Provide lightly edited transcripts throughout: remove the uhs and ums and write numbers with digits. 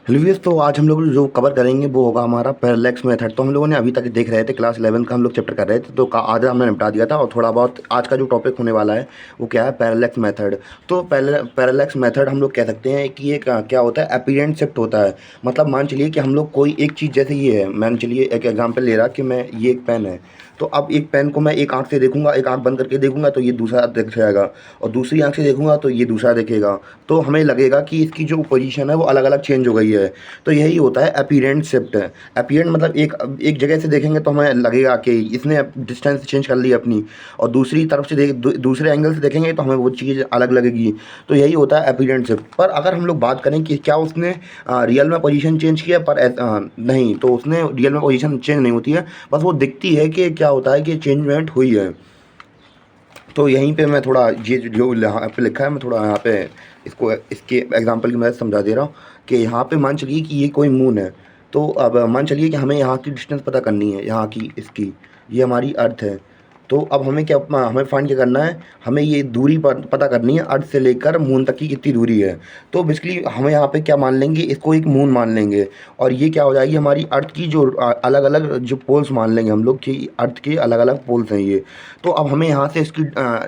Hello viewers, तो आज हम लोग जो कवर करेंगे वो होगा हमारा पैरेलैक्स मेथड। तो हम लोगों ने अभी तक देख रहे थे, क्लास 11 का हम लोग चैप्टर कर रहे थे, तो आधा हमने निपटा दिया था। और थोड़ा बहुत आज का जो टॉपिक होने वाला है वो क्या है, पैरेलैक्स मेथड। तो पैरेलैक्स मेथड हम लोग कह सकते हैं कि ये क्या होता है, अपीरेंट शिफ्ट होता है। मतलब मान चलिए कि हम लोग कोई एक चीज़, जैसे ये है, मान चलिए एक एग्जाम्पल ले रहा कि मैं ये एक पेन है। तो अब एक पेन को मैं एक आंख से देखूंगा, एक आंख बंद करके देखूंगा तो ये दूसरा दिख जाएगा, और दूसरी आंख से देखूंगा तो ये दूसरा दिखेगा। तो हमें लगेगा कि इसकी जो पोजीशन है वो अलग अलग चेंज हो गई है। तो यही होता है अपीरेंट शिफ्ट। अपीरेंट मतलब एक एक जगह से देखेंगे तो हमें लगेगा कि इसने डिस्टेंस चेंज कर ली अपनी, और दूसरी तरफ से दूसरे एंगल से देखेंगे तो हमें वो चीज़ अलग लगेगी। तो यही होता है अपीरेंट शिफ्ट। पर अगर हम लोग बात करें कि क्या उसने रियल में पोजीशन चेंज किया, पर नहीं, तो उसने रियल में पोजीशन चेंज नहीं होती है, बस वो दिखती है कि क्या होता है कि चेंजमेंट हुई है। तो यहीं पे मैं थोड़ा ये जो यहाँ पे लिखा है, मैं थोड़ा यहाँ पे इसको इसके एग्जांपल की मदद से समझा दे रहा हूँ कि यहाँ पे मान चलिए कि ये कोई मून है। तो अब मान चलिए कि हमें यहाँ की डिस्टेंस पता करनी है, यहाँ की, इसकी, ये हमारी अर्थ है। तो अब हमें क्या, हमें फाइंड क्या करना है, हमें ये दूरी पता करनी है, अर्थ से लेकर मून तक की कितनी दूरी है। तो बेसिकली हमें यहाँ पे क्या मान लेंगे, इसको एक मून मान लेंगे, और ये क्या हो जाएगी हमारी अर्थ की जो अलग अलग जो पोल्स मान लेंगे हम लोग कि अर्थ के अलग अलग पोल्स हैं ये। तो अब हमें यहाँ से इसकी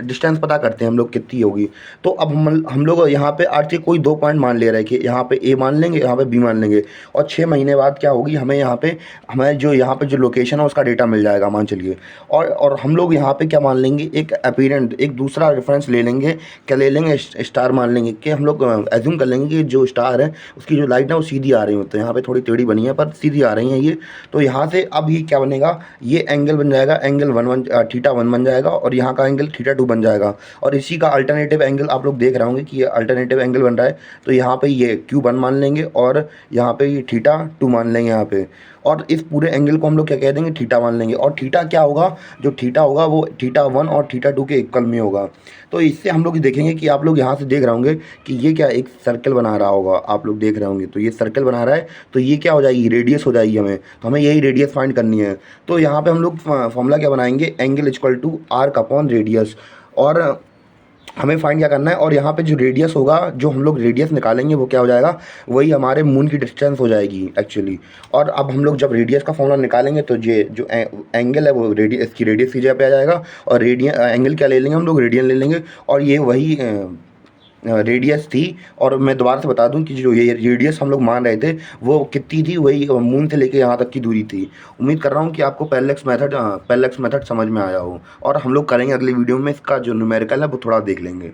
डिस्टेंस पता करते हैं हम लोग कितनी होगी। तो अब हम लोग यहाँ पे अर्थ के कोई दो पॉइंट मान ले रहे हैं कि यहाँ पे ए मान लेंगे, यहाँ पे बी मान लेंगे। और 6 महीने बाद क्या होगी, हमें यहाँ पे हमें जो यहाँ पे जो लोकेशन है उसका डेटा मिल जाएगा मान चलिए। और हम लोग यहाँ पे क्या मान लेंगे, एक अपीरेंट, एक दूसरा रेफरेंस ले लेंगे। क्या ले लेंगे, स्टार मान लेंगे। कि हम लोग एज्यूम कर लेंगे कि जो स्टार है उसकी जो लाइट है वो सीधी आ रही होती है, यहाँ पे थोड़ी टेढ़ी बनी है पर सीधी आ रही है ये। तो यहाँ से अब ये क्या बनेगा, ये एंगल बन जाएगा, एंगल थीटा 1 बन जाएगा, और यहाँ का एंगल थीटा 2 बन जाएगा। और इसी का अल्टरनेटिव एंगल आप लोग देख रहे होंगे कि ये अल्टरनेटिव एंगल बन रहा है। तो यहाँ पे ये Q1 मान लेंगे, और यहाँ पे ये थीटा 2 मान लेंगे यहाँ पे। और इस पूरे एंगल को हम लोग क्या कह देंगे, थीटा मान लेंगे। और थीटा क्या होगा, जो थीटा होगा वो थीटा 1 और थीटा 2 के इक्वल में होगा। तो इससे हम लोग देखेंगे कि आप लोग यहाँ से देख रहे होंगे कि ये क्या एक सर्कल बना रहा होगा, आप लोग देख रहे होंगे तो ये सर्कल बना रहा है। तो ये क्या हो जाएगी, रेडियस हो जाएगी हमें। तो हमें यही रेडियस फाइंड करनी है। तो यहाँ पे हम लोग फॉर्मूला क्या बनाएंगे, angle equal to arc upon radius. और हमें फाइंड क्या करना है, और यहाँ पे जो रेडियस होगा, जो हम लोग रेडियस निकालेंगे वो क्या हो जाएगा, वही हमारे मून की डिस्टेंस हो जाएगी एक्चुअली। और अब हम लोग जब रेडियस का फॉर्मूला निकालेंगे तो ये जो एंगल है वो रेडियस की रेडियस की जगह पे आ जाएगा। और रेडियन एंगल क्या ले लेंगे हम लोग, रेडियन ले लेंगे। और ये वही रेडियस थी। और मैं दोबारा से बता दूं कि जो ये रेडियस हम लोग मान रहे थे वो कितनी थी, वही मून से लेके यहाँ तक की दूरी थी। उम्मीद कर रहा हूँ कि आपको पैरेलैक्स मेथड समझ में आया हो। और हम लोग करेंगे अगली वीडियो में इसका जो न्यूमेरिकल है वो थोड़ा देख लेंगे।